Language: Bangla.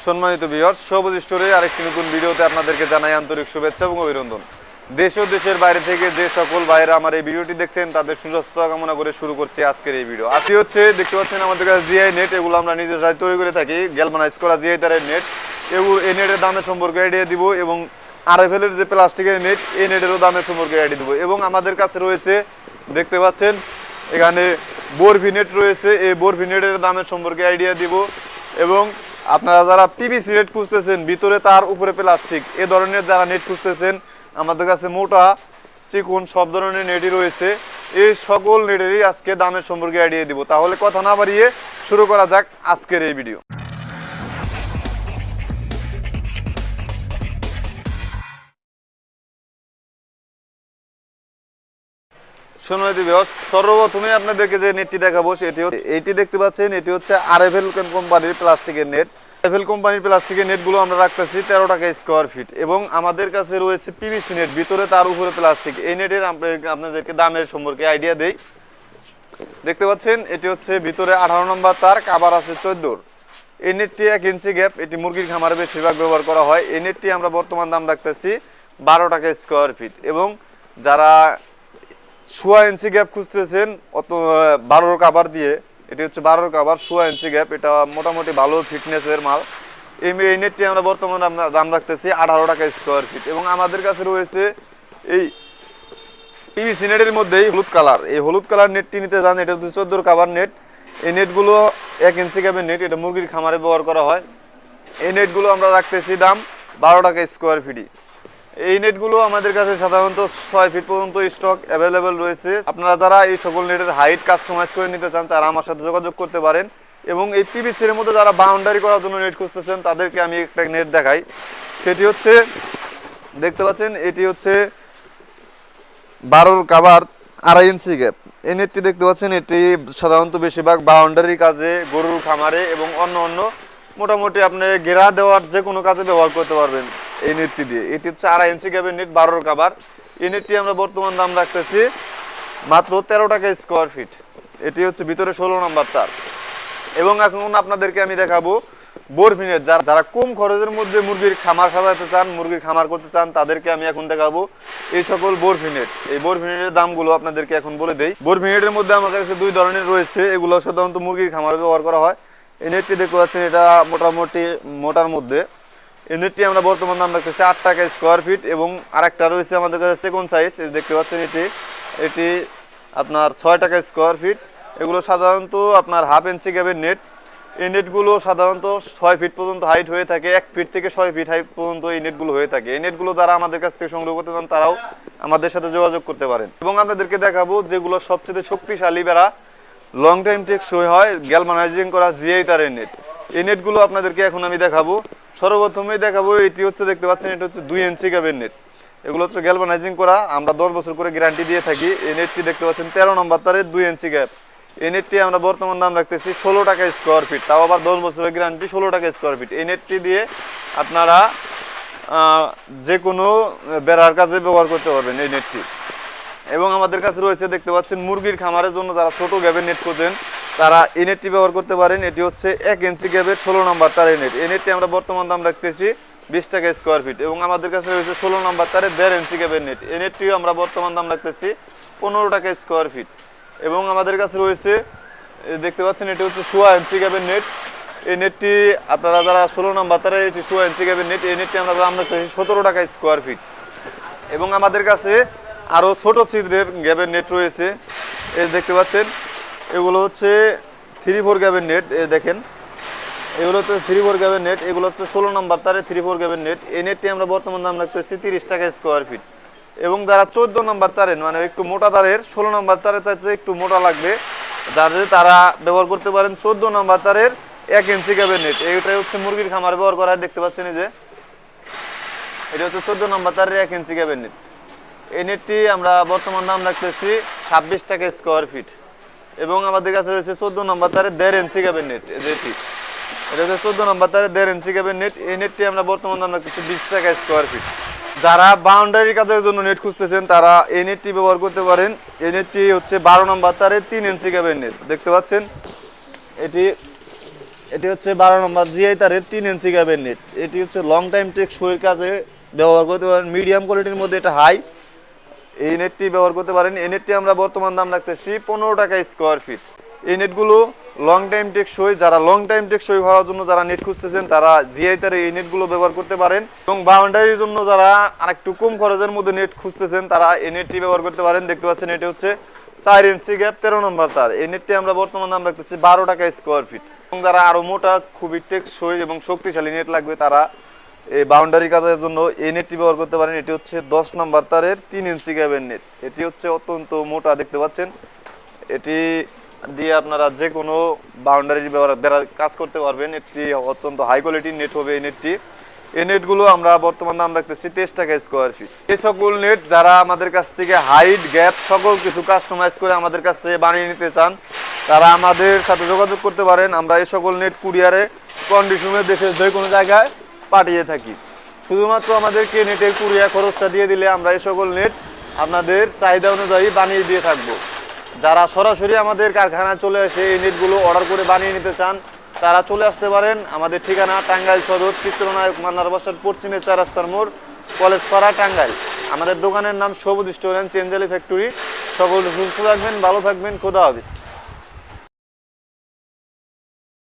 সম্মানিত ভিউয়ার্স, সবুজ স্টোরে আরেকটি নতুন ভিডিওতে আপনাদেরকে জানাই আন্তরিক শুভেচ্ছা এবং অভিনন্দন। দেশ ও দেশের বাইরে থেকে যে সকল ভাইরা আমার এই ভিডিওটি দেখছেন তাদের সুস্বাস্থ্য কামনা করে শুরু করছি আজকের এই ভিডিও। আজকে হচ্ছে দেখতে পাচ্ছেন আমাদের কাছে জিআই নেট, এগুলো আমরা নিজেরাই তৈরি করে থাকি, গ্যালভানাইজ করা জিআই তারের নেট। এই নেটের দামের সম্পর্কে আইডিয়া দিব এবং আরএফএল এর যে প্লাস্টিকের নেট, এই নেটেরও দামের সম্পর্কে আইডিয়া দিব। এবং আমাদের কাছে রয়েছে দেখতে পাচ্ছেন এখানে বরফি নেট রয়েছে, এই বরফি নেটের দামের সম্পর্কে আইডিয়া দিব। এবং আপনারা যারা পিভিসি নেট খুঁজতেছেন ভিতরে তার উপরে প্লাস্টিক, এ ধরনের যারা নেট খুঁজতেছেন আমাদের কাছে মোটা চিকন সব ধরনের নেটই রয়েছে। এই সকল নেটেরই আজকে দামের সম্পর্কে আইডিয়া দিব। তাহলে কথা না বাড়িয়ে শুরু করা যাক আজকের এই ভিডিও। সর্বপ্রথমে আপনাদেরকে যে নেটটি দেখাবো এটি দেখতে পাচ্ছেন, এটি হচ্ছে আরএফএল কোম্পানির প্লাস্টিকের নেট। আরএফএল কোম্পানির প্লাস্টিকের নেটগুলো আমরা রাখতেছি 13 টাকা স্কোয়ার ফিট। এবং আমাদের কাছে রয়েছে পিভিসি নেট, ভিতরে তার উপরে প্লাস্টিক। এই নেটের আপনাদেরকে দামের সম্পর্কে আইডিয়া দেই। দেখতে পাচ্ছেন এটি হচ্ছে ভিতরে 18 নম্বর তার, কাভার আছে 14। এই নেটটি 1 ইঞ্চি গ্যাপ, এটি মুরগির খামারে বেশিরভাগ ব্যবহার করা হয়। এই নেটটি আমরা বর্তমান দাম রাখতেছি 12 টাকা স্কোয়ার ফিট। এবং যারা 1.5 ইঞ্চি গ্যাপ খুঁজতেছেন 12 কাভার দিয়ে, এটি হচ্ছে 12 কাভার 1.5 ইঞ্চি গ্যাপ, এটা মোটামুটি ভালো ফিটনেসের মাল। এই নেটটি আমরা বর্তমানে দাম রাখতেছি 18 টাকা স্কোয়ার ফিট। এবং আমাদের কাছে রয়েছে এই পিভিসি নেটের মধ্যেই হলুদ কালার, এই হলুদ কালার নেটটি নিতে যান, এটা হচ্ছে 14 কাভার নেট। এই নেটগুলো 1 ইঞ্চি গ্যাপের নেট, এটা মুরগির খামারে ব্যবহার করা হয়। এই নেটগুলো আমরা রাখতেছি দাম 12 টাকা স্কোয়ার ফিটই। এই নেটগুলো আমাদের কাছে সাধারণত 6 ফিট পর্যন্ত স্টক অ্যাভেলেবেল রয়েছে। আপনারা যারা এই সকল নেটের হাইট কাস্টমাইজ করে নিতে চান তারা আমার সাথে যোগাযোগ করতে পারেন। এবং এই পিভিসির মধ্যে যারা বাউন্ডারি করার জন্য নেট খুঁজতেছেন তাদেরকে আমি একটা নেট দেখাই। সেটি হচ্ছে দেখতে পাচ্ছেন, এটি হচ্ছে 12 কাভার 2.5 ইঞ্চি গ্যাপ। এই নেটটি দেখতে পাচ্ছেন, এটি সাধারণত বেশিরভাগ বাউন্ডারি কাজে, গরুর খামারে এবং অন্য মোটামুটি আপনি ঘেরা দেওয়ার যে কোনো কাজে ব্যবহার করতে পারবেন এই নেটটি দিয়ে। এটি হচ্ছে 2.5 ইঞ্চি গ্যাপের নেট, 12 কাভার। এই নেটটি আমরা বর্তমান দাম রাখতেছি মাত্র 13 টাকা স্কোয়ার ফিট। এটি হচ্ছে ভিতরে 16 নম্বর তার। এবং এখন আপনাদেরকে আমি দেখাবো বরফি নেট। যারা কম খরচের মধ্যে মুরগির খামার সাজাতে চান, মুরগির খামার করতে চান, তাদেরকে আমি এখন দেখাবো এই সকল বরফি নেট। এই বরফি নেটের দামগুলো আপনাদেরকে এখন বলে দেই। বরফি নেটের মধ্যে আমার কাছে 2 ধরনের রয়েছে, এগুলো সাধারণত মুরগির খামারে ব্যবহার করা হয়। এই নেটটি দেখতে পাচ্ছেন, এটা মোটামুটি মোটার মধ্যে। এই নেটটি আমরা বর্তমান দাম রাখতেছি 8 টাকা স্কোয়ার ফিট। এবং আরেকটা রয়েছে আমাদের কাছে সেকেন্ড সাইজ, দেখতে পাচ্ছেন এটি আপনার 6 টাকা স্কোয়ার ফিট। এগুলো সাধারণত আপনার 1/2 ইঞ্চি গ্যাপের নেট। এই নেটগুলো সাধারণত 6 ফিট পর্যন্ত হাইট হয়ে থাকে, 1 ফিট থেকে 6 ফিট হাইট পর্যন্ত এই নেটগুলো হয়ে থাকে। এই নেটগুলো যারা আমাদের কাছ থেকে সংগ্রহ করতে চান তারাও আমাদের সাথে যোগাযোগ করতে পারেন। এবং আপনাদেরকে দেখাবো যেগুলো সবচেয়ে শক্তিশালী বেড়া, লং টাইম টেকসই হয়, গ্যালভানাইজিং করা জিআই তারের নেট। এই নেটগুলো আপনাদেরকে এখন আমি দেখাবো। সর্বপ্রথমেই দেখাবো এটি হচ্ছে দেখতে পাচ্ছেন, এটা হচ্ছে 2 ইঞ্চি গ্যাপের নেট। এগুলো হচ্ছে গ্যালভানাইজিং করা, আমরা 10 বছর করে গ্যারান্টি দিয়ে থাকি। এই নেটটি দেখতে পাচ্ছেন 13 নম্বর তারের 2 ইঞ্চি গ্যাপ। এই নেটটি আমরা বর্তমান দাম রাখতেছি 16 টাকা স্কোয়ার ফিট, তাও আবার 10 বছরের গ্যারান্টি, 16 টাকা স্কোয়ার ফিট। এই নেটটি দিয়ে আপনারা যে কোনো বেড়ার কাজে ব্যবহার করতে পারবেন এই নেটটি। এবং আমাদের কাছে রয়েছে দেখতে পাচ্ছেন মুরগির খামারের জন্য যারা ছোট গ্যাপের নেট খোঁজেন তারা এই নেটটি ব্যবহার করতে পারেন। এটি হচ্ছে 1 ইঞ্চি গ্যাপের 16 নম্বর তারের নেট। এই নেটটি আমরা বর্তমান দাম রাখতেছি 20 টাকা স্কোয়ার ফিট। এবং আমাদের কাছে রয়েছে 16 নম্বর তারের 1.5 ইঞ্চি গ্যাপের নেট। এই নেটটিও আমরা বর্তমান দাম রাখতেছি 15 টাকা স্কোয়ার ফিট। এবং আমাদের কাছে রয়েছে দেখতে পাচ্ছেন, এটি হচ্ছে 1.5 ইঞ্চি গ্যাপের নেট। এই নেটটি আপনারা যারা 16 নম্বর তারের, এটি 1.5 ইঞ্চি গ্যাপের নেট। এই নেটটি আমরা দাম রাখতেছি 17 টাকা স্কোয়ার ফিট। এবং আমাদের কাছে আরও ছোট ছিদ্রের গ্যাপের নেট রয়েছে, এই দেখতে পাচ্ছেন, এগুলো হচ্ছে 3/4 গ্যাপের নেট। দেখেন এগুলো হচ্ছে 3/4 গ্যাপের নেট। এগুলো হচ্ছে 16 নম্বর তারে 3/4 গ্যাপের নেট। এই নেটটি আমরা বর্তমান দাম রাখতেছি 30 টাকা স্কোয়ার ফিট। এবং যারা 14 নম্বর তারের, মানে একটু মোটা তারের, 16 নম্বর তারে তাতে একটু মোটা লাগবে, তারা ব্যবহার করতে পারেন 14 নম্বর তারের 1 ইঞ্চি গ্যাপের নেট। এইটাই হচ্ছে মুরগির খামারে ব্যবহার করা হয়। দেখতে পাচ্ছেন এই যে এটা হচ্ছে 14 নম্বর তারের 1 ইঞ্চি গ্যাপের নেট। এই নেটটি আমরা বর্তমান দাম রাখতেছি 26 টাকা স্কোয়ার ফিট। এবং আমাদের কাছে রয়েছে 14 নম্বর তারের 1.5 ইঞ্চি গ্যাপের নেট। যেটি এটা হচ্ছে 14 নম্বর তারের 1.5 ইঞ্চি গ্যাপের নেট। এই নেটটি আমরা বর্তমান দাম রাখতেছি 20 টাকা স্কোয়ার ফিট। যারা বাউন্ডারি কাজের জন্য নেট খুঁজতেছেন তারা এই নেটটি ব্যবহার করতে পারেন। এই নেটটি হচ্ছে 12 নম্বর তারের 3 ইঞ্চি গ্যাপের নেট। দেখতে পাচ্ছেন এটি এটি হচ্ছে 12 নম্বর জিআই তারের 3 ইঞ্চি গ্যাপের নেট। এটি হচ্ছে লং টাইম টেকসইয়ের কাজে ব্যবহার করতে পারেন, মিডিয়াম কোয়ালিটির মধ্যে এটা হাই, এই নেটটি ব্যবহার করতে পারেন। এই নেটটি আমরা বর্তমান দাম রাখতেছি 15 টাকা স্কোয়ার ফিট। এই নেটগুলো লং টাইম টেকসই, যারা লং টাইম টেকসই হওয়ার জন্য যারা নেট খুঁজতেছেন তারা জিআই তারে এই নেটগুলো ব্যবহার করতে পারেন, এবং বাউন্ডারির জন্য যারা আরেকটু কম খরচের মধ্যে নেট খুঁজতেছেন তারা এই নেটটি ব্যবহার করতে পারেন। দেখতে পাচ্ছেন এটি হচ্ছে 4 ইঞ্চি গ্যাপ 13 নম্বর তার। এই নেটটি আমরা বর্তমান দাম রাখতেছি 12 টাকা স্কোয়ার ফিট। এবং যারা আরো মোটা খুবই টেকসই এবং শক্তিশালী নেট লাগবে তারা এই বাউন্ডারি কাজের জন্য এই নেটটি ব্যবহার করতে পারেন। এটি হচ্ছে 10 নম্বর তারের 3 ইঞ্চি গ্যাপের নেট। এটি হচ্ছে অত্যন্ত মোটা, দেখতে পাচ্ছেন। এটি দিয়ে আপনারা যে কোনো বাউন্ডারি বেড়া কাজ করতে পারবেন। এটি অত্যন্ত হাই কোয়ালিটির নেট হবে এই নেটটি। এই নেটগুলো আমরা বর্তমান দাম রাখতেছি 23 টাকা স্কোয়ার ফিট। এই সকল নেট যারা আমাদের কাছ থেকে হাইট গ্যাপ সকল কিছু কাস্টমাইজ করে আমাদের কাছ থেকে বানিয়ে নিতে চান তারা আমাদের সাথে যোগাযোগ করতে পারেন। আমরা এই সকল নেট কুরিয়ারে কন্ডিশনে দেশের যে কোনো জায়গায় পাঠিয়ে থাকি। শুধুমাত্র আমাদেরকে নেটের কুরিয়ার খরচটা দিয়ে দিলে আমরা এই সকল নেট আপনাদের চাহিদা অনুযায়ী বানিয়ে দিয়ে থাকবো। যারা সরাসরি আমাদের কারখানায় চলে এসে এই নেটগুলো অর্ডার করে বানিয়ে নিতে চান তারা চলে আসতে পারেন। আমাদের ঠিকানা টাঙ্গাইল সদর চিত্রনায়ক মান্নার বাসার পশ্চিমে 4 রাস্তার মোড়, কলেজপাড়া, টাঙ্গাইল। আমাদের দোকানের নাম সবুজ রেস্টুরেন্ট চেঞ্জালি ফ্যাক্টরি। সকল সুস্থ থাকবেন, ভালো থাকবেন, খোদা হাফেজ।